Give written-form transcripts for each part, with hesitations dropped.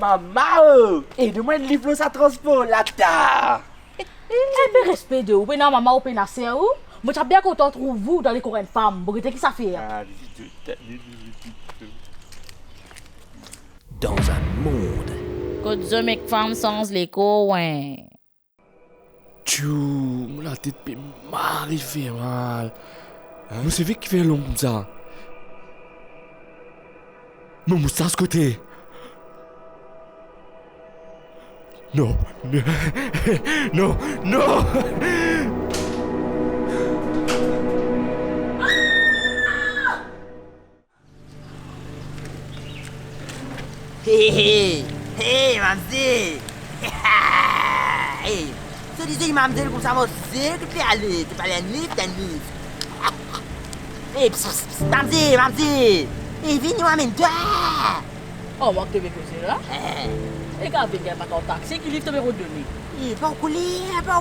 maman. Et demain, le livre, ça transport là-dedans. Un peu respect de vous, non, maman, ou pénassé ou? Moi, j'ai bien content de trouver vous dans les courants de femmes. Vous qui ça fait? Dans un monde. Que deux mecs femmes sans les courants. Tchou, la tête fait mal, il fait mal. Vous savez qui fait long comme ça? Mon moustache ce côté. Non, non, non. Hé, mamzelle. Hé, ça disait mamzelle comme ça, moi, c'est que tu peux aller à livre, t'as un livre. Hé, mamzelle. Hé, viens nous amène-toi. Oh, moi, tu veux causer là? Et quand tu viens pas ton taxi, qui livre numéro 2. Hé, pas en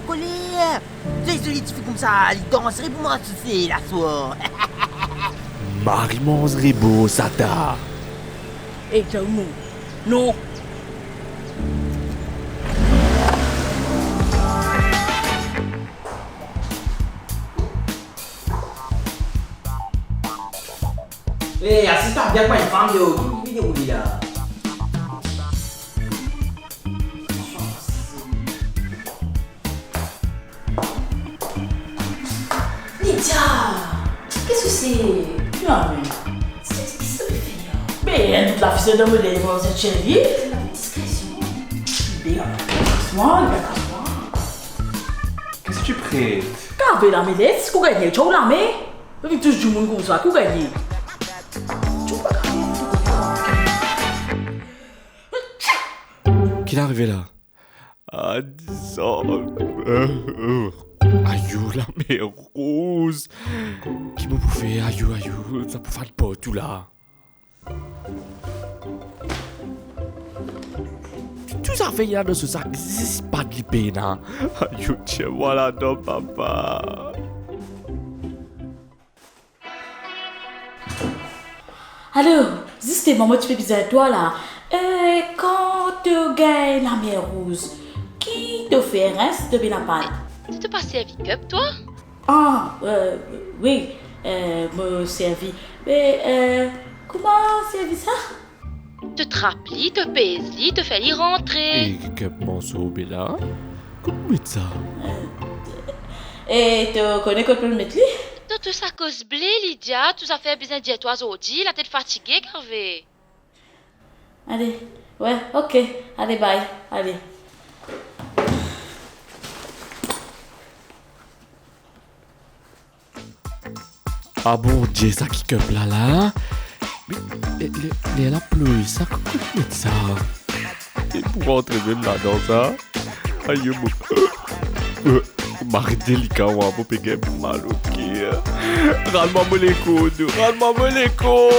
colère. Tu sais, celui qui fait comme ça, il danserait pour moi, tu sais, la soir. Marie-Mons Ribo, Sata. Et que nous, non. Hé, assiste-toi bien pour une femme, yo. Qui vient où là? Lydia! Qu'est-ce que c'est? Non, mais. C'est ce que fait là. Mais toute la fille de modèle, cette chérie. C'est la discrétion. Bien, moi, moi. Qu'est-ce que tu prêtes? Quand tu la mêlée, c'est qu'on gagne. Tu as la main? Tu touches du monde comme ça, qu'on gagne. Qui est arrivé là? Ah, 10 ans. Ayou, la mère rose. Qui m'a bouffé? Ayou, ça bouffe pas tout là. Tout ça fait là dans ce sac, c'est pas de l'épée, là. Ayou, tiens, voilà, non, papa. Alors, juste maman, tu fais bizarre à toi là. Quand tu gagnes la mer rose, qui te fait reste de la panne? Tu te passes servi cup, toi? Ah, oui, me servi. Mais, comment servi ça? Te trappes-li, te pèse-li, te fais-li rentrer. Et que mon sauvé là? Comment ça? Et tu connais qu'on peut le mettre lui? Dans tout ça cause blé, Lydia, tout ça fait besoin de toi aujourd'hui, la tête fatiguée, Carvé. Allez, ouais, ok. Allez, bye. Allez. Ah bon Dieu, ça qui cup là. Mais elle a pleuré, ça comment ça? Et pour rentrer même là dans ça, aïe bon. Marie délicat, on va pas payer mal, ok. Râle-moi mon écho, râle-moi mon écho.